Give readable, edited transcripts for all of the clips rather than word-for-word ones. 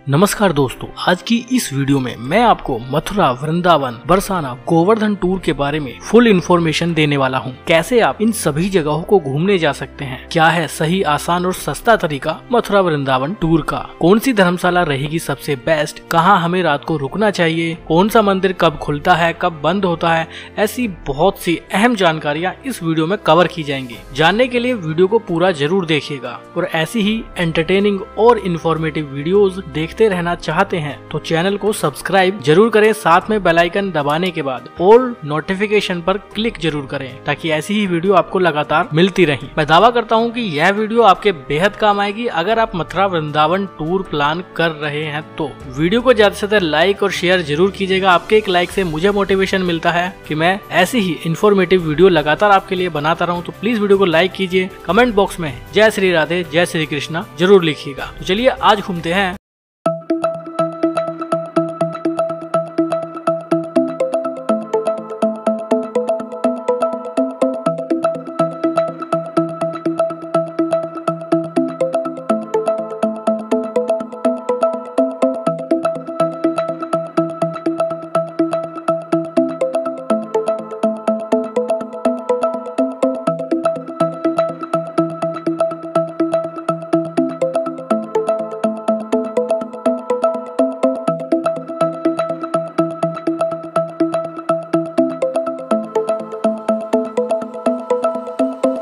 नमस्कार दोस्तों, आज की इस वीडियो में मैं आपको मथुरा, वृंदावन, बरसाना, गोवर्धन टूर के बारे में फुल इन्फॉर्मेशन देने वाला हूं। कैसे आप इन सभी जगहों को घूमने जा सकते हैं, क्या है सही, आसान और सस्ता तरीका मथुरा वृंदावन टूर का, कौन सी धर्मशाला रहेगी सबसे बेस्ट, कहां हमें रात को रुकना चाहिए, कौन सा मंदिर कब खुलता है कब बंद होता है, ऐसी बहुत सी अहम जानकारियां इस वीडियो में कवर की जाएंगी। जानने के लिए वीडियो को पूरा जरूर देखिएगा और ऐसी ही एंटरटेनिंग और इन्फॉर्मेटिव वीडियोस देखते रहना चाहते हैं तो चैनल को सब्सक्राइब जरूर करें, साथ में बेल आइकन दबाने के बाद ऑल नोटिफिकेशन पर क्लिक जरूर करें ताकि ऐसी ही वीडियो आपको लगातार मिलती रही। मैं दावा करता हूं कि यह वीडियो आपके बेहद काम आएगी। अगर आप मथुरा वृंदावन टूर प्लान कर रहे हैं तो वीडियो को ज्यादा से ज्यादा लाइक और शेयर जरूर कीजिएगा। आपके एक लाइक से मुझे मोटिवेशन मिलता है कि मैं ऐसी ही इन्फॉर्मेटिव वीडियो लगातार आपके लिए बनाता रहूं। तो प्लीज वीडियो को लाइक कीजिए, कमेंट बॉक्स में जय श्री राधे, जय श्री कृष्णा जरूर लिखिएगा। तो चलिए आज घूमते हैं।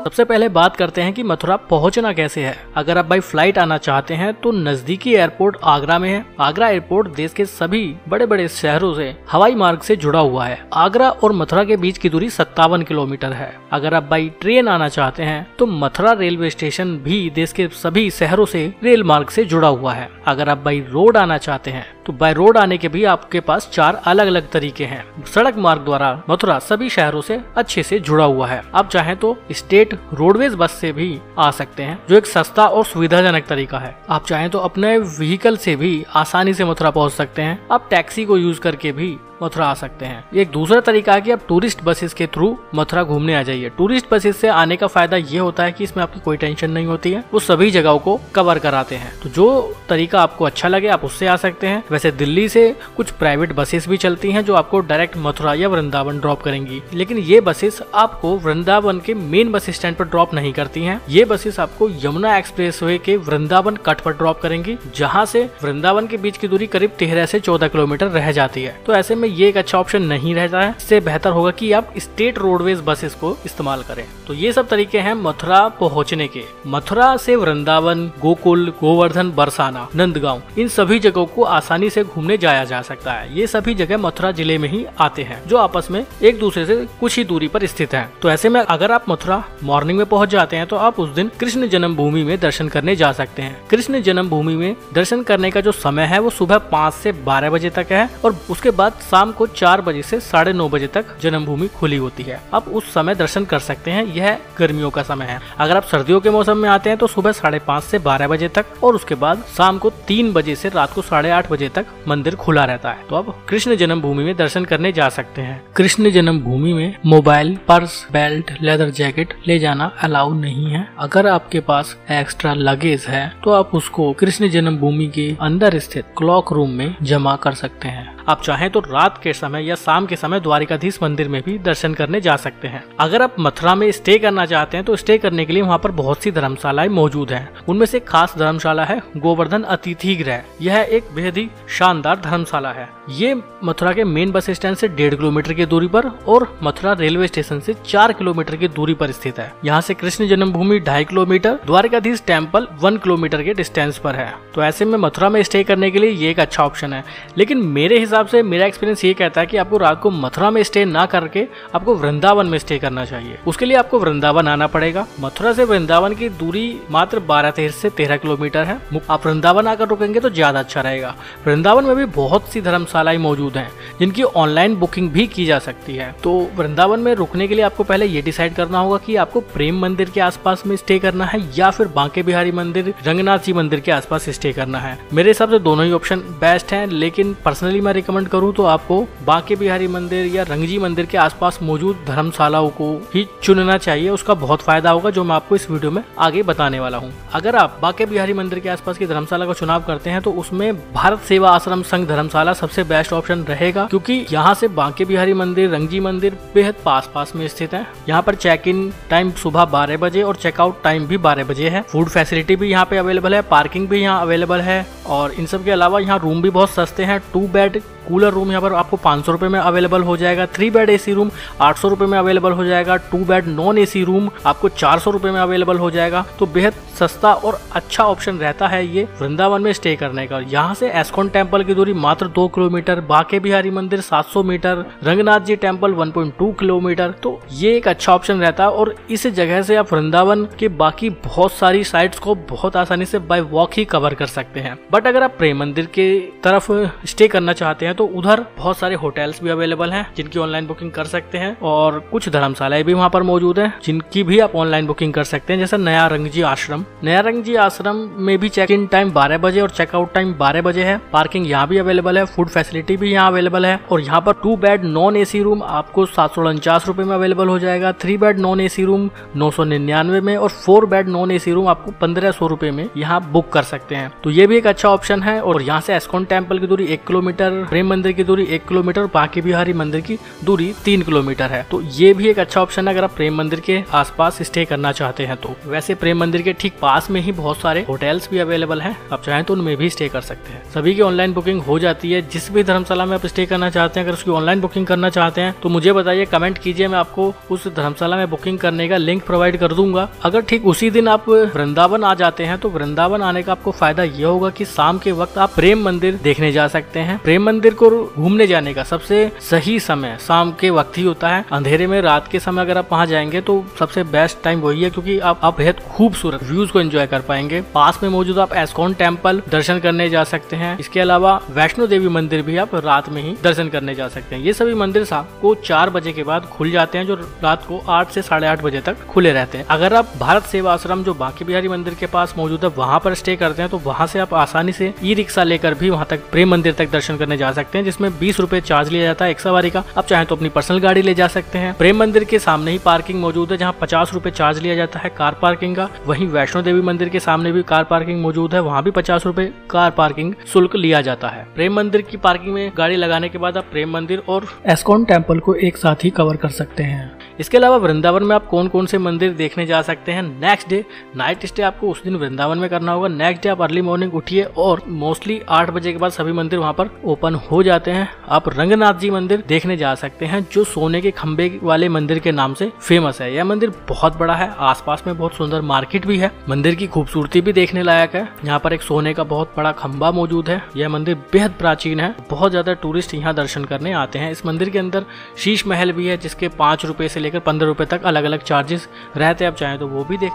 सबसे पहले बात करते हैं कि मथुरा पहुंचना कैसे है। अगर आप बाई फ्लाइट आना चाहते हैं तो नजदीकी एयरपोर्ट आगरा में है। आगरा एयरपोर्ट देश के सभी बड़े बड़े शहरों से हवाई मार्ग से जुड़ा हुआ है। आगरा और मथुरा के बीच की दूरी 57 किलोमीटर है। अगर आप बाई ट्रेन आना चाहते हैं तो मथुरा रेलवे स्टेशन भी देश के सभी शहरों से रेल मार्ग से जुड़ा हुआ है। अगर आप बाई रोड आना चाहते हैं तो बाय रोड आने के भी आपके पास 4 अलग अलग तरीके हैं। सड़क मार्ग द्वारा मथुरा सभी शहरों से अच्छे से जुड़ा हुआ है। आप चाहें तो स्टेट रोडवेज बस से भी आ सकते हैं, जो एक सस्ता और सुविधाजनक तरीका है। आप चाहें तो अपने व्हीकल से भी आसानी से मथुरा पहुंच सकते हैं। आप टैक्सी को यूज करके भी मथुरा आ सकते हैं। एक दूसरा तरीका है कि आप टूरिस्ट बसेस के थ्रू मथुरा घूमने आ जाइए। टूरिस्ट बसेस से आने का फायदा ये होता है कि इसमें आपकी कोई टेंशन नहीं होती है, वो सभी जगहों को कवर कराते हैं। तो जो तरीका आपको अच्छा लगे आप उससे आ सकते हैं। वैसे दिल्ली से कुछ प्राइवेट बसेस भी चलती हैं जो आपको डायरेक्ट मथुरा या वृंदावन ड्रॉप करेंगी, लेकिन ये बसेस आपको वृंदावन के मेन बस स्टैंड पर ड्रॉप नहीं करती हैं। ये बसेस आपको यमुना एक्सप्रेसवे के वृंदावन कट पर ड्रॉप करेंगी, जहाँ से वृंदावन के बीच की दूरी करीब 13 से 14 किलोमीटर रह जाती है। तो ऐसे में ये एक अच्छा ऑप्शन नहीं रहता है। इससे बेहतर होगा कि आप स्टेट रोडवेज बसेस को इस्तेमाल करें। तो ये सब तरीके हैं मथुरा पहुंचने के। मथुरा से वृंदावन, गोकुल, गोवर्धन, बरसाना, नंदगांव, इन सभी जगहों को आसानी से घूमने जाया जा सकता है। ये सभी जगह मथुरा जिले में ही आते हैं, जो आपस में एक दूसरे से कुछ ही दूरी पर स्थित है। तो ऐसे में अगर आप मथुरा मॉर्निंग में पहुंच जाते हैं तो आप उस दिन कृष्ण जन्मभूमि में दर्शन करने जा सकते हैं। कृष्ण जन्मभूमि में दर्शन करने का जो समय है वो सुबह 5 से 12 बजे तक है और उसके बाद शाम को 4 बजे से 9:30 बजे तक जन्मभूमि खुली होती है। आप उस समय दर्शन कर सकते हैं। यह गर्मियों का समय है। अगर आप सर्दियों के मौसम में आते हैं तो सुबह 5:30 से 12 बजे तक और उसके बाद शाम को 3 बजे से रात को 8:30 बजे तक मंदिर खुला रहता है। तो आप कृष्ण जन्मभूमि में दर्शन करने जा सकते हैं। कृष्ण जन्मभूमि में mobile, purse, belt, leather jacket ले जाना अलाउ नहीं है। अगर आपके पास एक्स्ट्रा लगेज है तो आप उसको कृष्ण जन्मभूमि के अंदर स्थित क्लॉक रूम में जमा कर सकते हैं। आप चाहें तो रात के समय या शाम के समय द्वारिकाधीश मंदिर में भी दर्शन करने जा सकते हैं। अगर आप मथुरा में स्टे करना चाहते हैं तो स्टे करने के लिए वहाँ पर बहुत सी धर्मशालाएं मौजूद हैं। उनमें से खास धर्मशाला है गोवर्धन अतिथि गृह। यह एक बेहद ही शानदार धर्मशाला है। ये मथुरा के मेन बस स्टैंड से 1.5 किलोमीटर की दूरी पर और मथुरा रेलवे स्टेशन से 4 किलोमीटर की दूरी पर स्थित है। यहाँ से कृष्ण जन्मभूमि 2.5 किलोमीटर, द्वारिकाधीश टेम्पल 1 किलोमीटर के डिस्टेंस पर है। तो ऐसे में मथुरा में स्टे करने के लिए ये एक अच्छा ऑप्शन है। लेकिन मेरे हिसाब से मेरा एक्सपीरियंस ये कहता है कि आपको रात को मथुरा में स्टे ना करके आपको वृंदावन में स्टे करना चाहिए। उसके लिए आपको वृंदावन आना पड़ेगा। मथुरा से वृंदावन की दूरी मात्र 12 से 13 किलोमीटर है। आप वृंदावन आकर रुकेंगे तो ज्यादा अच्छा रहेगा। वृंदावन में भी बहुत सी धर्मशालाएं मौजूद हैं जिनकी ऑनलाइन बुकिंग भी की जा सकती है। तो वृंदावन में रुकने के लिए आपको पहले ये डिसाइड करना होगा कि आपको प्रेम मंदिर के आसपास में स्टे करना है या फिर बांके बिहारी मंदिर, रंगनाथ जी मंदिर के आसपास स्टे करना है। मेरे हिसाब से दोनों ही ऑप्शन बेस्ट हैं, लेकिन पर्सनली मैं रिकमेंड करूं तो आपको बांके बिहारी मंदिर या रंगजी मंदिर के आसपास मौजूद धर्मशालाओं को ही चुनना चाहिए। उसका बहुत फायदा होगा, जो मैं आपको इस वीडियो में आगे बताने वाला हूं। अगर आप बांके बिहारी मंदिर के आसपास की धर्मशाला का चुनाव करते हैं तो उसमें भारत सेवा आश्रम संघ धर्मशाला सबसे बेस्ट ऑप्शन रहेगा, क्योंकि यहाँ से बांके बिहारी मंदिर, रंगजी मंदिर बेहद पास में स्थित है। यहाँ पर चेक इन टाइम सुबह 12 बजे और चेकआउट टाइम भी 12 बजे है। फूड फैसिलिटी भी यहाँ पे अवेलेबल है, पार्किंग भी यहाँ अवेलेबल है और इन सब के अलावा यहाँ रूम भी बहुत सस्ते हैं। 2 बेड कूलर रूम यहाँ पर आपको 500 रुपए में अवेलेबल हो जाएगा। 3 बेड एसी रूम 800 रुपए में अवेलेबल हो जाएगा। 2 बेड नॉन एसी रूम आपको 400 रुपए में अवेलेबल हो जाएगा। तो बेहद सस्ता और अच्छा ऑप्शन रहता है ये वृंदावन में स्टे करने का। यहाँ से एस्कॉन टेम्पल की दूरी मात्र 2 किलोमीटर, बांके बिहारी मंदिर 700 मीटर, रंगनाथ जी टेम्पल 1.2 किलोमीटर। तो ये एक अच्छा ऑप्शन रहता है और इस जगह से आप वृंदावन के बाकी बहुत सारी साइट्स को बहुत आसानी से बाय वॉक ही कवर कर सकते हैं। बट अगर आप प्रेम मंदिर के तरफ स्टे करना चाहते हैं तो उधर बहुत सारे होटल्स भी अवेलेबल हैं जिनकी ऑनलाइन बुकिंग कर सकते हैं और कुछ धर्मशालाएं भी वहां पर मौजूद हैं जिनकी भी आप ऑनलाइन बुकिंग कर सकते हैं, जैसे नया रंगजी आश्रम। नया रंगजी आश्रम में भी चेक इन टाइम 12 बजे और चेकआउट टाइम 12 बजे है। पार्किंग यहाँ भी अवेलेबल है, फूड फैसिलिटी भी यहाँ अवेलेबल है और यहाँ पर 2 बेड नॉन एसी रूम आपको 749 रुपए में अवेलेबल हो जाएगा। 3 बेड नॉन एसी रूम 999 में और 4 बेड नॉन एसी रूम आपको 1500 रुपए में यहाँ बुक कर सकते हैं। तो ये भी एक अच्छा ऑप्शन है। और यहाँ से एस्कॉन टेम्पल की दूरी 1 किलोमीटर, प्रेम मंदिर की दूरी 1 किलोमीटर, बांके बिहारी मंदिर की दूरी 3 किलोमीटर है। तो ये भी एक अच्छा ऑप्शन है अगर आप प्रेम मंदिर के आसपास स्टे करना चाहते हैं तो। वैसे प्रेम मंदिर के ठीक पास में ही बहुत सारे होटल्स भी अवेलेबल हैं, आप चाहें तो उनमें भी स्टे कर सकते हैं। सभी की ऑनलाइन बुकिंग हो जाती है। जिस भी धर्मशाला में आप स्टे करना चाहते हैं, अगर उसकी ऑनलाइन बुकिंग करना चाहते हैं तो मुझे बताइए, कमेंट कीजिए, मैं आपको उस धर्मशाला में बुकिंग करने का लिंक प्रोवाइड कर दूंगा। अगर ठीक उसी दिन आप वृंदावन आ जाते हैं तो वृंदावन आने का आपको फायदा यह होगा कि शाम के वक्त आप प्रेम मंदिर देखने जा सकते हैं। प्रेम मंदिर को घूमने जाने का सबसे सही समय शाम के वक्त ही होता है। अंधेरे में रात के समय अगर आप वहां जाएंगे तो सबसे बेस्ट टाइम वही है, क्योंकि आप बेहद खूबसूरत व्यूज को एंजॉय कर पाएंगे। पास में मौजूद आप एस्कॉन टेम्पल दर्शन करने जा सकते हैं। इसके अलावा वैष्णो देवी मंदिर भी आप रात में ही दर्शन करने जा सकते हैं। ये सभी मंदिर शाम को 4 बजे के बाद खुल जाते हैं, जो रात को 8 से 8:30 बजे तक खुले रहते हैं। अगर आप भारत सेवा आश्रम जो बांके बिहारी मंदिर के पास मौजूद है वहाँ पर स्टे करते हैं तो वहाँ से आप आसानी से ई रिक्शा लेकर भी वहाँ तक प्रेम मंदिर तक दर्शन करने जा सकते हैं, जिसमें 20 रुपए चार्ज लिया जाता है एक सवारी का। आप चाहें तो अपनी पर्सनल गाड़ी ले जा सकते हैं। प्रेम मंदिर के सामने ही पार्किंग मौजूद है जहाँ 50 रुपए चार्ज लिया जाता है कार पार्किंग का। वहीं वैष्णो देवी मंदिर के सामने भी कार पार्किंग मौजूद है, वहाँ भी 50 रुपए कार पार्किंग शुल्क लिया जाता है। प्रेम मंदिर की पार्किंग में गाड़ी लगाने के बाद आप प्रेम मंदिर और एस्कॉन टेम्पल को एक साथ ही कवर कर सकते हैं। इसके अलावा वृंदावन में आप कौन कौन से मंदिर देखने जा सकते हैं। नेक्स्ट डे नाइट स्टे आपको उस दिन वृंदावन में करना होगा। नेक्स्ट डे आप अर्ली मॉर्निंग उठिए और मोस्टली 8 बजे के बाद सभी मंदिर वहाँ पर ओपन हो जाते हैं। आप रंगनाथ जी मंदिर देखने जा सकते हैं जो सोने के खंबे वाले मंदिर के नाम से फेमस है। यह मंदिर बहुत बड़ा है, आसपास में बहुत सुंदर मार्केट भी है। मंदिर की खूबसूरती भी देखने लायक है। यहाँ पर एक सोने का बहुत बड़ा खंबा मौजूद है। यह मंदिर बेहद प्राचीन है, बहुत ज्यादा टूरिस्ट यहाँ दर्शन करने आते हैं। इस मंदिर के अंदर शीश महल भी है जिसके 5 रुपए से लेकर 15 रुपए तक अलग अलग चार्जेस रहते हैं, आप चाहें तो वो भी देख।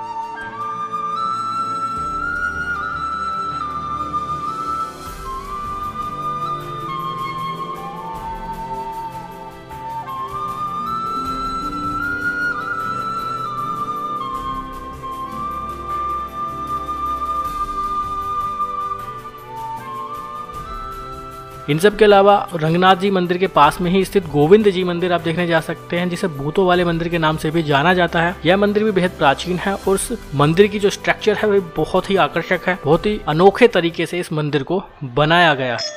इन सब के अलावा रंगनाथ जी मंदिर के पास में ही स्थित गोविंद जी मंदिर आप देखने जा सकते हैं, जिसे भूतों वाले मंदिर के नाम से भी जाना जाता है। यह मंदिर भी बेहद प्राचीन है और उस मंदिर की जो स्ट्रक्चर है वह बहुत ही आकर्षक है। बहुत ही अनोखे तरीके से इस मंदिर को बनाया गया है।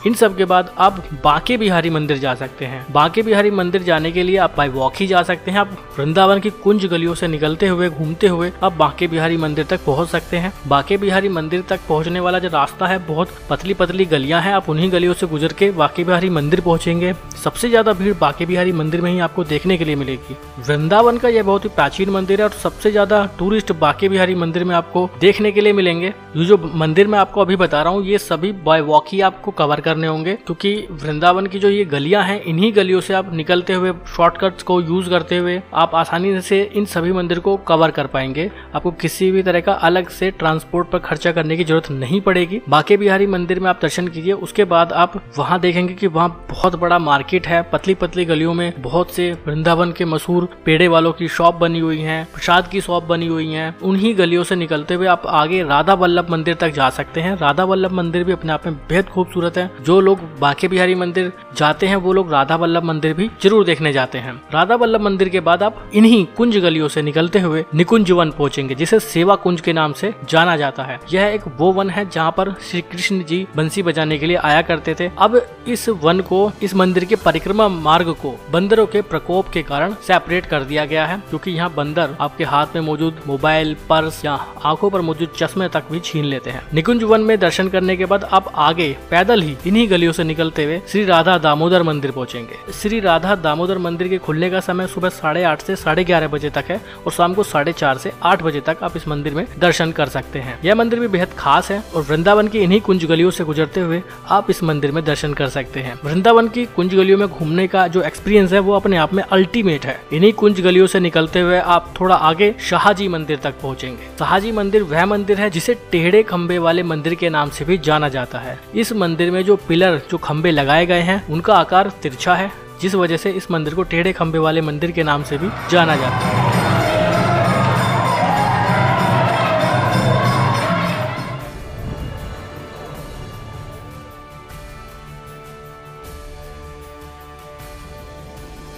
इन सब के बाद आप बांके बिहारी मंदिर जा सकते हैं। बांके बिहारी मंदिर जाने के लिए आप बाय वॉक ही जा सकते हैं। आप वृंदावन की कुंज गलियों से निकलते हुए घूमते हुए आप बांके बिहारी मंदिर तक पहुंच सकते हैं। बांके बिहारी मंदिर तक पहुंचने वाला जो रास्ता है बहुत पतली पतली गलियां हैं, आप उन्हीं गलियों से गुजर के बांके बिहारी मंदिर पहुंचेंगे। सबसे ज्यादा भीड़ बांके बिहारी मंदिर में ही आपको देखने के लिए मिलेगी। वृंदावन का यह बहुत ही प्राचीन मंदिर है और सबसे ज्यादा टूरिस्ट बांके बिहारी मंदिर में आपको देखने के लिए मिलेंगे। ये जो मंदिर मैं आपको अभी बता रहा हूँ ये सभी बाय वॉक ही आपको कवर कर करने होंगे, क्योंकि वृंदावन की जो ये गलियां हैं, इन्हीं गलियों से आप निकलते हुए शॉर्टकट्स को यूज करते हुए आप आसानी से इन सभी मंदिर को कवर कर पाएंगे। आपको किसी भी तरह का अलग से ट्रांसपोर्ट पर खर्चा करने की जरूरत नहीं पड़ेगी। बांके बिहारी मंदिर में आप दर्शन कीजिए, उसके बाद आप वहां देखेंगे कि वहां बहुत बड़ा मार्केट है। पतली पतली गलियों में बहुत से वृंदावन के मशहूर पेड़े वालों की शॉप बनी हुई है, प्रसाद की शॉप बनी हुई है। उन्हीं गलियों से निकलते हुए आप आगे राधा वल्लभ मंदिर तक जा सकते हैं। राधा वल्लभ मंदिर भी अपने आप में बेहद खूबसूरत है। जो लोग बांके बिहारी मंदिर जाते हैं वो लोग राधा वल्लभ मंदिर भी जरूर देखने जाते हैं। राधा वल्लभ मंदिर के बाद आप इन्हीं कुंज गलियों से निकलते हुए निकुंज वन पहुंचेंगे, जिसे सेवा कुंज के नाम से जाना जाता है। यह एक वो वन है जहाँ पर श्री कृष्ण जी बंसी बजाने के लिए आया करते थे। अब इस वन को, इस मंदिर के परिक्रमा मार्ग को बंदरों के प्रकोप के कारण सेपरेट कर दिया गया है, क्योंकि यहाँ बंदर आपके हाथ में मौजूद मोबाइल, पर्स या आंखों पर मौजूद चश्मे तक भी छीन लेते हैं। निकुंज वन में दर्शन करने के बाद आप आगे पैदल ही इन्हीं गलियों से निकलते हुए श्री राधा दामोदर मंदिर पहुंचेंगे। श्री राधा दामोदर मंदिर के खुलने का समय सुबह 8:30 से 11:30 बजे तक है और शाम को 4:30 से 8 बजे तक आप इस मंदिर में दर्शन कर सकते हैं। यह मंदिर भी बेहद खास है और वृंदावन की इन्हीं कुंज गलियों से गुजरते हुए आप इस मंदिर में दर्शन कर सकते हैं। वृंदावन की कुंज गलियों में घूमने का जो एक्सपीरियंस है वो अपने आप में अल्टीमेट है। इन्हीं कुंज गलियों से निकलते हुए आप थोड़ा आगे शाहजी मंदिर तक पहुंचेंगे। शाहजी मंदिर वह मंदिर है जिसे टेढ़े खंबे वाले मंदिर के नाम से भी जाना जाता है। इस मंदिर में जो पिलर, जो खंबे लगाए गए हैं, उनका आकार तिरछा है, जिस वजह से इस मंदिर को टेढ़े खंबे वाले मंदिर के नाम से भी जाना जाता है।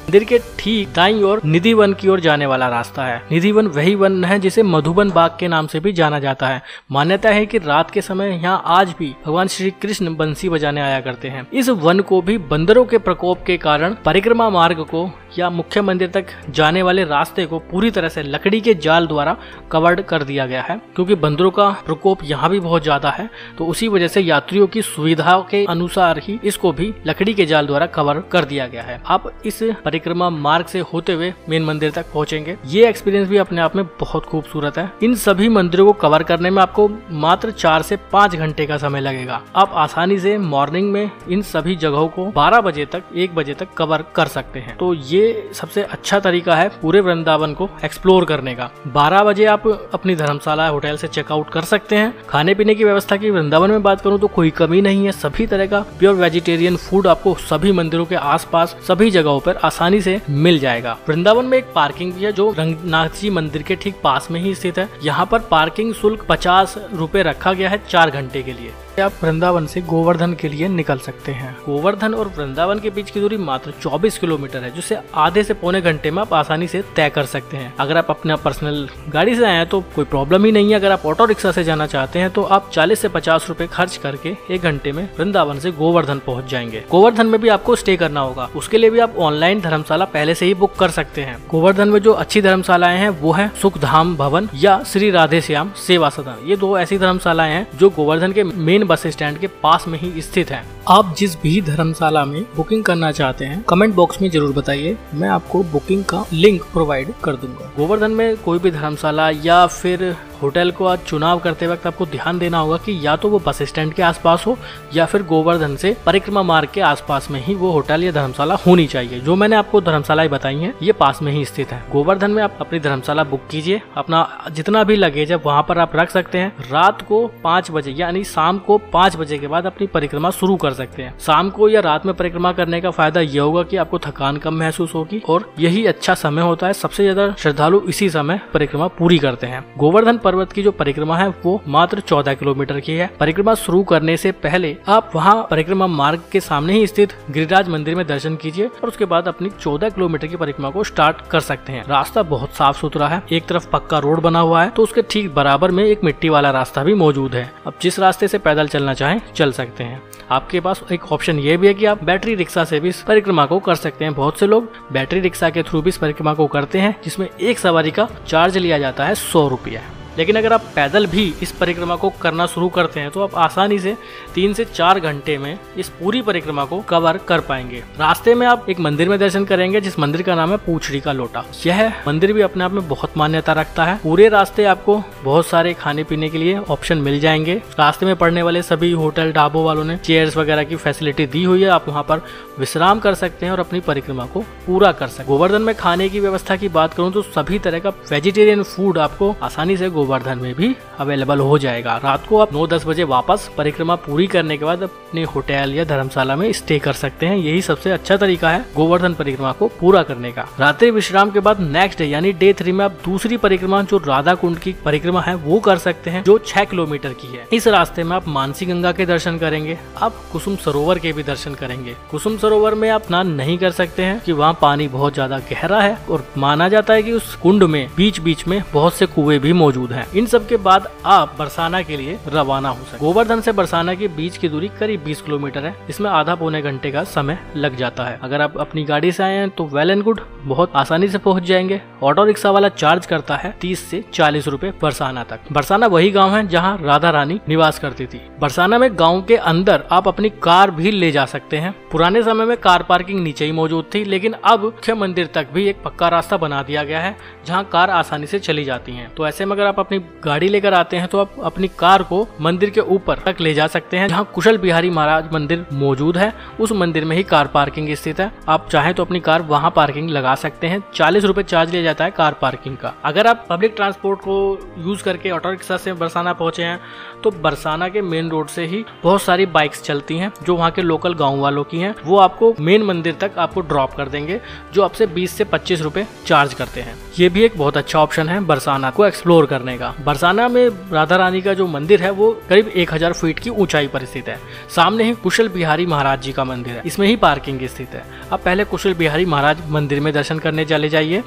मंदिर के ठीक दाईं ओर निधि वन की ओर जाने वाला रास्ता है। निधि वन वही वन है जिसे मधुबन बाग के नाम से भी जाना जाता है। मान्यता है कि रात के समय यहाँ आज भी भगवान श्री कृष्ण बंसी बजाने आया करते हैं। इस वन को भी बंदरों के प्रकोप के कारण परिक्रमा मार्ग को या मुख्य मंदिर तक जाने वाले रास्ते को पूरी तरह से लकड़ी के जाल द्वारा कवर्ड कर दिया गया है, क्योंकि बंदरों का प्रकोप यहाँ भी बहुत ज्यादा है। तो उसी वजह से यात्रियों की सुविधा के अनुसार ही इसको भी लकड़ी के जाल द्वारा कवर कर दिया गया है। आप इस परिक्रमा मार्ग से होते हुए मेन मंदिर तक पहुंचेंगे। ये एक्सपीरियंस भी अपने आप में बहुत खूबसूरत है। इन सभी मंदिरों को कवर करने में आपको मात्र 4 से 5 घंटे का समय लगेगा। आप आसानी से मॉर्निंग में इन सभी जगहों को 12 बजे तक, 1 बजे तक कवर कर सकते हैं। तो ये सबसे अच्छा तरीका है पूरे वृंदावन को एक्सप्लोर करने का। 12 बजे आप अपनी धर्मशाला, होटल से चेकआउट कर सकते हैं। खाने पीने की व्यवस्था की वृंदावन में बात करूं तो कोई कमी नहीं है। सभी तरह का प्योर वेजिटेरियन फूड आपको सभी मंदिरों के आसपास सभी जगहों पर आसानी से मिल जाएगा। वृंदावन में एक पार्किंग भी है जो रंगनाथ जी मंदिर के ठीक पास में ही स्थित है। यहाँ पर पार्किंग शुल्क 50 रुपए रखा गया है 4 घंटे के लिए। आप वृंदावन से गोवर्धन के लिए निकल सकते हैं। गोवर्धन और वृंदावन के बीच की दूरी मात्र 24 किलोमीटर है, जिसे आधे से पौने घंटे में आप आसानी से तय कर सकते हैं। अगर आप अपना पर्सनल गाड़ी से आए हैं तो कोई प्रॉब्लम ही नहीं है। अगर आप ऑटो रिक्शा से जाना चाहते हैं तो आप 40 से 50 रुपए खर्च करके 1 घंटे में वृंदावन से गोवर्धन पहुंच जाएंगे। गोवर्धन में भी आपको स्टे करना होगा, उसके लिए भी आप ऑनलाइन धर्मशाला पहले से ही बुक कर सकते हैं। गोवर्धन में जो अच्छी धर्मशालाएं हैं वो है सुखधाम भवन या श्री राधे श्याम सेवा सदन। ये 2 ऐसी धर्मशालाएं हैं जो गोवर्धन के मेन बस स्टैंड के पास में ही स्थित है। आप जिस भी धर्मशाला में बुकिंग करना चाहते हैं कमेंट बॉक्स में जरूर बताइए, मैं आपको बुकिंग का लिंक प्रोवाइड कर दूंगा। गोवर्धन में कोई भी धर्मशाला या फिर होटल को आज चुनाव करते वक्त आपको ध्यान देना होगा कि या तो वो बस स्टैंड के आसपास हो या फिर गोवर्धन से परिक्रमा मार्ग के आसपास में ही वो होटल या धर्मशाला होनी चाहिए। जो मैंने आपको धर्मशालाएं बताई हैं ये पास में ही स्थित है। गोवर्धन में आप अपनी धर्मशाला बुक कीजिए, अपना जितना भी लगेज है वहाँ पर आप रख सकते हैं। रात को 5 बजे यानी शाम को 5 बजे के बाद अपनी परिक्रमा शुरू कर सकते हैं। शाम को या रात में परिक्रमा करने का फायदा ये होगा कि आपको थकान कम महसूस होगी और यही अच्छा समय होता है। सबसे ज्यादा श्रद्धालु इसी समय परिक्रमा पूरी करते हैं। गोवर्धन पर्वत की जो परिक्रमा है वो मात्र 14 किलोमीटर की है। परिक्रमा शुरू करने से पहले आप वहां परिक्रमा मार्ग के सामने ही स्थित गिरिराज मंदिर में दर्शन कीजिए और उसके बाद अपनी 14 किलोमीटर की परिक्रमा को स्टार्ट कर सकते हैं। रास्ता बहुत साफ सुथरा है, एक तरफ पक्का रोड बना हुआ है तो उसके ठीक बराबर में एक मिट्टी वाला रास्ता भी मौजूद है। अब जिस रास्ते से पैदल चलना चाहें चल सकते हैं। आपके पास एक ऑप्शन ये भी है कि आप बैटरी रिक्शा से भी इस परिक्रमा को कर सकते हैं। बहुत से लोग बैटरी रिक्शा के थ्रू भी इस परिक्रमा को करते हैं, जिसमें एक सवारी का चार्ज लिया जाता है 100 रुपया। लेकिन अगर आप पैदल भी इस परिक्रमा को करना शुरू करते हैं तो आप आसानी से 3 से 4 घंटे में इस पूरी परिक्रमा को कवर कर पाएंगे। रास्ते में आप एक मंदिर में दर्शन करेंगे जिस मंदिर का नाम है पूछड़ी का लोटा। यह मंदिर भी अपने आप में बहुत मान्यता रखता है। पूरे रास्ते आपको बहुत सारे खाने पीने के लिए ऑप्शन मिल जाएंगे। रास्ते में पड़ने वाले सभी होटल ढाबों वालों ने चेयर्स वगैरह की फैसिलिटी दी हुई है। आप वहाँ पर विश्राम कर सकते हैं और अपनी परिक्रमा को पूरा कर सकते हैं। गोवर्धन में खाने की व्यवस्था की बात करूँ तो सभी तरह का वेजिटेरियन फूड आपको आसानी से गोवर्धन में भी अवेलेबल हो जाएगा। रात को आप 9-10 बजे वापस परिक्रमा पूरी करने के बाद अपने होटल या धर्मशाला में स्टे कर सकते हैं। यही सबसे अच्छा तरीका है गोवर्धन परिक्रमा को पूरा करने का। रात्रि विश्राम के बाद नेक्स्ट डे यानी डे 3 में आप दूसरी परिक्रमा जो राधा कुंड की परिक्रमा है वो कर सकते हैं, जो 6 किलोमीटर की है। इस रास्ते में आप मानसी गंगा के दर्शन करेंगे, आप कुसुम सरोवर के भी दर्शन करेंगे। कुसुम सरोवर में आप स्नान नहीं कर सकते हैं कि वहाँ पानी बहुत ज्यादा गहरा है और माना जाता है कि उस कुंड में बीच बीच में बहुत से कुएं भी मौजूद हैं। इन सब के बाद आप बरसाना के लिए रवाना हो सकते। गोवर्धन से बरसाना के बीच की दूरी करीब 20 किलोमीटर है। इसमें आधा पौने घंटे का समय लग जाता है। अगर आप अपनी गाड़ी से आए हैं तो वेल एंड गुड, बहुत आसानी से पहुंच जाएंगे। ऑटो रिक्शा वाला चार्ज करता है 30 से 40 रुपए बरसाना तक। बरसाना वही गांव है जहां राधा रानी निवास करती थी। बरसाना में गांव के अंदर आप अपनी कार भी ले जा सकते हैं। पुराने समय में कार पार्किंग नीचे ही मौजूद थी, लेकिन अब मुख्य मंदिर तक भी एक पक्का रास्ता बना दिया गया है जहां कार आसानी से चली जाती हैं। तो ऐसे में अगर आप अपनी गाड़ी लेकर आते हैं तो आप अपनी कार को मंदिर के ऊपर तक ले जा सकते हैं जहां कुशल बिहारी महाराज मंदिर मौजूद है। उस मंदिर में ही कार पार्किंग स्थित है। आप चाहे तो अपनी कार वहां पार्किंग लगा सकते हैं। 40 रुपए चार्ज लिया जाता है कार पार्किंग का। अगर आप पब्लिक ट्रांसपोर्ट को यूज करके ऑटो रिक्शा से बरसाना पहुंचे हैं तो बरसाना के मेन रोड से ही बहुत सारी बाइक्स चलती हैं जो वहाँ के लोकल गाँव वालों की हैं। वो आपको मेन मंदिर तक आपको ड्रॉप कर देंगे, जो आपसे 20 से 25 रुपए चार्ज करते हैं। ये भी एक बहुत अच्छा ऑप्शन है बरसाना को एक्सप्लोर करने का। बरसाना में राधा रानी का जो मंदिर है वो करीब 1000 फीट की ऊंचाई पर स्थित है। सामने ही कुशल बिहारी महाराज जी का मंदिर है, इसमें ही पार्किंग स्थित है। आप पहले कुशल बिहारी महाराज मंदिर में दर्शन करने चले जाइए।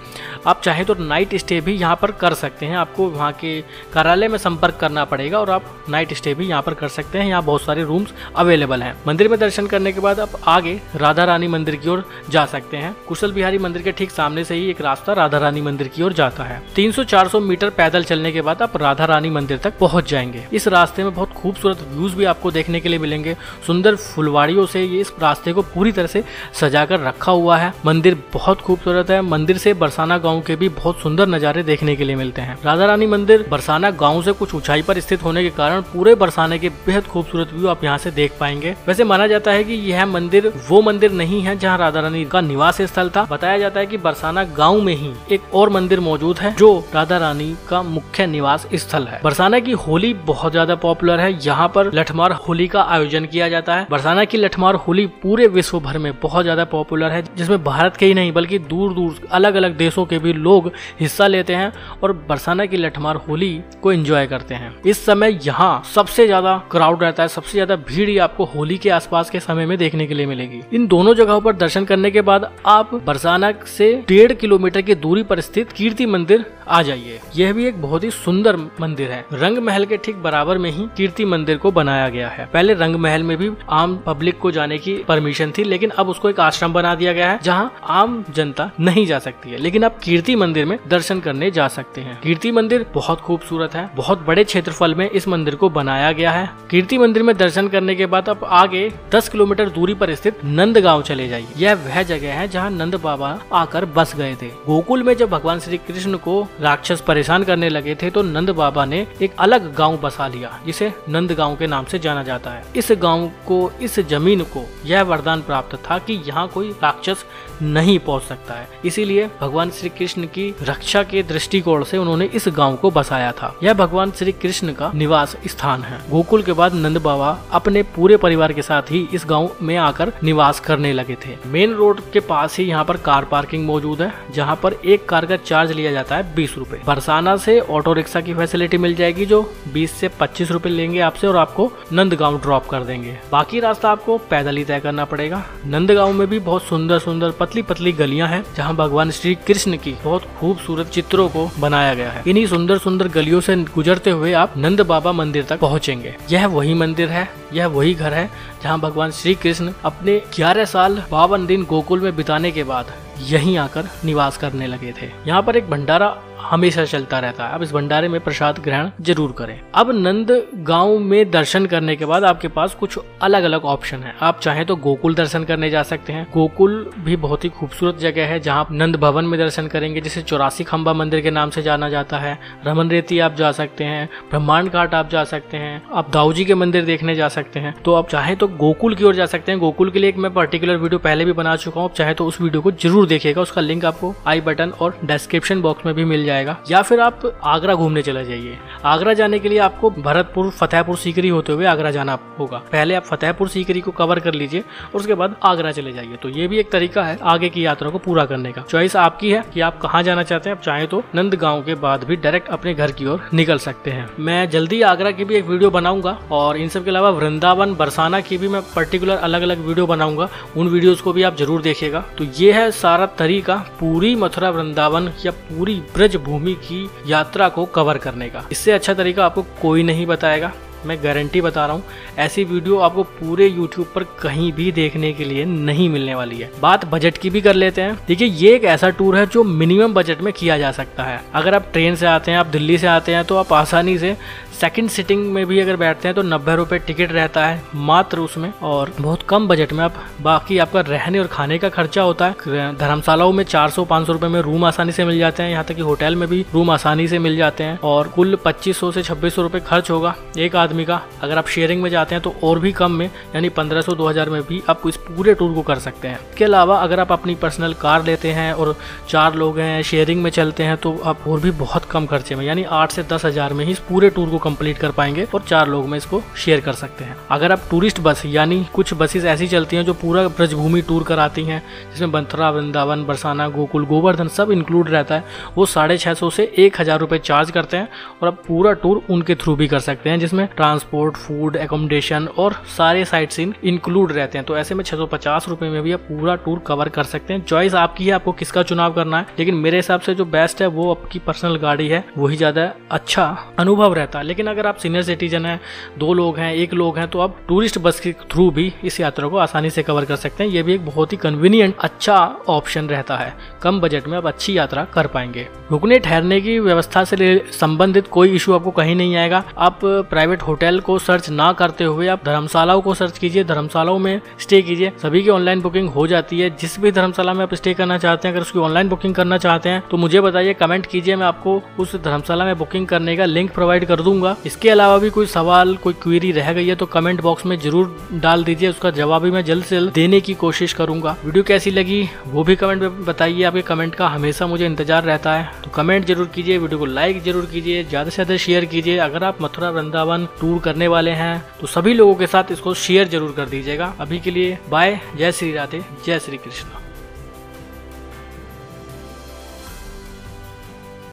आप चाहे तो नाइट स्टे भी यहाँ पर कर सकते हैं। आपको वहाँ के कार्यालय में संपर्क करना पड़ेगा और आप नाइट स्टे भी यहाँ पर कर सकते हैं। यहाँ बहुत सारे रूम्स अवेलेबल हैं। मंदिर में दर्शन करने के बाद आप आगे राधा रानी मंदिर की ओर जा सकते हैं। कुशल बिहारी मंदिर के ठीक सामने से ही एक रास्ता राधा रानी मंदिर की ओर जाता है। 300-400 मीटर पैदल चलने के बाद आप राधा रानी मंदिर तक पहुंच जाएंगे। इस रास्ते में बहुत खूबसूरत व्यूज भी आपको देखने के लिए मिलेंगे। सुंदर फुलवाड़ियों से ये इस रास्ते को पूरी तरह से सजाकर रखा हुआ है। मंदिर बहुत खूबसूरत है। मंदिर से बरसाना गांव के भी बहुत सुंदर नजारे देखने के लिए मिलते हैं। राधा रानी मंदिर बरसाना गांव से कुछ ऊंचाई पर स्थित होने के कारण पूरे बरसाने के बेहद खूबसूरत व्यू आप यहाँ से देख पाएंगे। वैसे माना जाता है कि यह मंदिर वो मंदिर नहीं है जहाँ राधा रानी का निवास स्थल था। बताया जाता है कि बरसाना गांव में ही एक और मंदिर मौजूद है जो राधा रानी का मुख्य निवास स्थल है। बरसाना की होली बहुत ज्यादा पॉपुलर है। यहाँ पर लठमार होली का आयोजन किया जाता है। बरसाना की लठमार होली पूरे विश्व भर में बहुत ज्यादा पॉपुलर है, जिसमें भारत के ही नहीं बल्कि दूर दूर अलग अलग देशों के भी लोग हिस्सा लेते हैं और बरसाना की लठमार होली को एंजॉय करते हैं। इस समय यहाँ सबसे ज्यादा क्राउड रहता है, सबसे ज्यादा भीड़ आपको होली के आसपास के समय में देखने के लिए मिलेगी। इन दोनों जगहों पर दर्शन करने के बाद आप बरसाना से 1.5 किलोमीटर की दूरी पर स्थित कीर्ति मंदिर आ जाइए। यह भी एक बहुत ही सुंदर मंदिर है। रंग महल के ठीक बराबर में ही कीर्ति मंदिर को बनाया गया है। पहले रंग महल में भी आम पब्लिक को जाने की परमिशन थी, लेकिन अब उसको एक आश्रम बना दिया गया है जहां आम जनता नहीं जा सकती है, लेकिन आप कीर्ति मंदिर में दर्शन करने जा सकते हैं। कीर्ति मंदिर बहुत खूबसूरत है। बहुत बड़े क्षेत्रफल में इस मंदिर को बनाया गया है। कीर्ति मंदिर में दर्शन करने के बाद आप आगे 10 किलोमीटर दूरी पर स्थित नंद गाँव चले जाइए। यह वह जगह है जहाँ नंद बाबा आकर बस गए थे। गोकुल में जब भगवान श्री कृष्ण को राक्षस परेशान करने लगे थे तो नंद बाबा ने एक अलग गांव बसा लिया जिसे नंद गांव के नाम से जाना जाता है। इस गांव को, इस जमीन को यह वरदान प्राप्त था कि यहाँ कोई राक्षस नहीं पहुंच सकता है। इसीलिए भगवान श्री कृष्ण की रक्षा के दृष्टिकोण से उन्होंने इस गांव को बसाया था। यह भगवान श्री कृष्ण का निवास स्थान है। गोकुल के बाद नंद बाबा अपने पूरे परिवार के साथ ही इस गांव में आकर निवास करने लगे थे। मेन रोड के पास ही यहाँ पर कार पार्किंग मौजूद है, जहाँ पर एक कार का चार्ज लिया जाता है 20 रुपए। बरसाना से ऑटो रिक्शा की फैसिलिटी मिल जाएगी जो 20 से 25 रुपए लेंगे आपसे और आपको नंदगांव ड्रॉप कर देंगे। बाकी रास्ता आपको पैदल ही तय करना पड़ेगा। नंदगांव में भी बहुत सुंदर सुंदर पतली पतली गलियां हैं जहां भगवान श्री कृष्ण की बहुत खूबसूरत चित्रों को बनाया गया है। इन्हीं सुंदर सुंदर गलियों से गुजरते हुए आप नंद बाबा मंदिर तक पहुंचेंगे। यह वही मंदिर है, यह वही घर है जहां भगवान श्री कृष्ण अपने 11 साल 52 दिन गोकुल में बिताने के बाद यहीं आकर निवास करने लगे थे। यहाँ पर एक भंडारा हमेशा चलता रहता है। आप इस भंडारे में प्रसाद ग्रहण जरूर करें। अब नंद गांव में दर्शन करने के बाद आपके पास कुछ अलग अलग ऑप्शन है। आप चाहें तो गोकुल दर्शन करने जा सकते हैं। गोकुल भी बहुत ही खूबसूरत जगह है जहाँ आप नंद भवन में दर्शन करेंगे, जिसे 84 खंबा मंदिर के नाम से जाना जाता है। रमन रेती आप जा सकते हैं, ब्रह्मांड घाट आप जा सकते हैं, आप दाऊ जी के मंदिर देखने जा सकते हैं। तो आप चाहे तो गोकुल की ओर जा सकते हैं। गोकुल के लिए एक मैं पर्टिकुलर वीडियो पहले भी बना चुका हूँ, आप चाहे तो उस वीडियो को जरूर देखिएगा। उसका लिंक आपको आई बटन और डिस्क्रिप्शन बॉक्स में भी मिल जाएगा। या फिर आप आगरा घूमने चले जाइए। आगरा जाने के लिए आपको भरतपुर, फतेहपुर सीकरी होते हुए आगरा जाना होगा। पहले आप फतेहपुर सीकरी को कवर कर लीजिए और उसके बाद आगरा चले जाइए। तो ये भी एक तरीका है आगे की यात्रा को पूरा करने का। चॉइस आपकी है कि आप कहाँ जाना चाहते हैं। आप चाहे तो नंदगांव के बाद भी डायरेक्ट अपने घर की ओर निकल सकते हैं। मैं जल्दी आगरा की भी एक वीडियो बनाऊंगा और इन सब के अलावा वृंदावन, बरसाना की भी मैं पर्टिकुलर अलग अलग वीडियो बनाऊंगा। उन वीडियोस को भी आप जरूर देखिएगा। तो ये है सारा तरीका पूरी मथुरा वृंदावन या पूरी ब्रज भूमि की यात्रा को कवर करने का। इससे अच्छा तरीका आपको कोई नहीं बताएगा, मैं गारंटी बता रहा हूँ। ऐसी वीडियो आपको पूरे YouTube पर कहीं भी देखने के लिए नहीं मिलने वाली है। बात बजट की भी कर लेते हैं। देखिए, ये एक ऐसा टूर है जो मिनिमम बजट में किया जा सकता है। अगर आप ट्रेन से आते हैं, आप दिल्ली से आते हैं, तो आप आसानी से सेकंड सिटिंग में भी अगर बैठते हैं तो 90 रुपये टिकट रहता है मात्र उसमें, और बहुत कम बजट में आप बाकी आपका रहने और खाने का खर्चा होता है। धर्मशालाओं में 400-500 रुपये में रूम आसानी से मिल जाते हैं, यहाँ तक कि होटल में भी रूम आसानी से मिल जाते हैं। और कुल 2500 से 2600 रुपये खर्च होगा एक आदमी का। अगर आप शेयरिंग में जाते हैं तो और भी कम में, यानी 1500-2000 में भी आप इस पूरे टूर को कर सकते हैं। इसके अलावा अगर आप अपनी पर्सनल कार लेते हैं और 4 लोग हैं, शेयरिंग में चलते हैं, तो आप और भी बहुत कम खर्चे में, यानी 8 से 10 हज़ार में ही इस पूरे टूर को कंप्लीट कर पाएंगे और 4 लोग में इसको शेयर कर सकते हैं। अगर आप टूरिस्ट बस, यानी कुछ बसेस ऐसी चलती हैं जो पूरा ब्रजभूमि टूर कराती हैं, जिसमें मथुरा, वृंदावन, बरसाना, गोकुल, गोवर्धन सब इंक्लूड रहता है, वो 650 से 1000 रुपये चार्ज करते हैं और आप पूरा टूर उनके थ्रू भी कर सकते हैं, जिसमें ट्रांसपोर्ट, फूड, एकोमोडेशन और सारे साइट सीन इंक्लूड रहते हैं। तो ऐसे में 650 रुपये में भी आप पूरा टूर कवर कर सकते हैं। चॉइस आपकी है, आपको किसका चुनाव करना है, लेकिन मेरे हिसाब से जो बेस्ट है वो आपकी पर्सनल गाड़ी है, वही ज्यादा अच्छा अनुभव रहता है। लेकिन अगर आप सीनियर सिटीजन हैं, 2 लोग हैं, 1 लोग हैं, तो आप टूरिस्ट बस के थ्रू भी इस यात्रा को आसानी से कवर कर सकते हैं। ये भी एक बहुत ही कन्वीनियंट अच्छा ऑप्शन रहता है। कम बजट में आप अच्छी यात्रा कर पाएंगे। रुकने ठहरने की व्यवस्था से संबंधित कोई इशू आपको कहीं नहीं आएगा। आप प्राइवेट होटल को सर्च ना करते हुए आप धर्मशालाओं को सर्च कीजिए, धर्मशालाओं में स्टे कीजिए। सभी की ऑनलाइन बुकिंग हो जाती है। जिस भी धर्मशाला में आप स्टे करना चाहते हैं, अगर उसकी ऑनलाइन बुकिंग करना चाहते हैं तो मुझे बताइए, कमेंट कीजिए, मैं आपको उस धर्मशाला में बुकिंग करने का लिंक प्रोवाइड कर दूंगा। इसके अलावा भी कोई सवाल, कोई क्वेरी रह गई है तो कमेंट बॉक्स में जरूर डाल दीजिए, उसका जवाब भी मैं जल्द से जल्द देने की कोशिश करूंगा। वीडियो कैसी लगी वो भी कमेंट में बताइए, आपके कमेंट का हमेशा मुझे इंतजार रहता है। तो कमेंट जरूर कीजिए, वीडियो को लाइक जरूर कीजिए, ज्यादा से ज्यादा शेयर कीजिए। अगर आप मथुरा वृंदावन टूर करने वाले हैं तो सभी लोगों के साथ इसको शेयर जरूर कर दीजिएगा। अभी के लिए बाय, जय श्री राधे, जय श्री कृष्ण।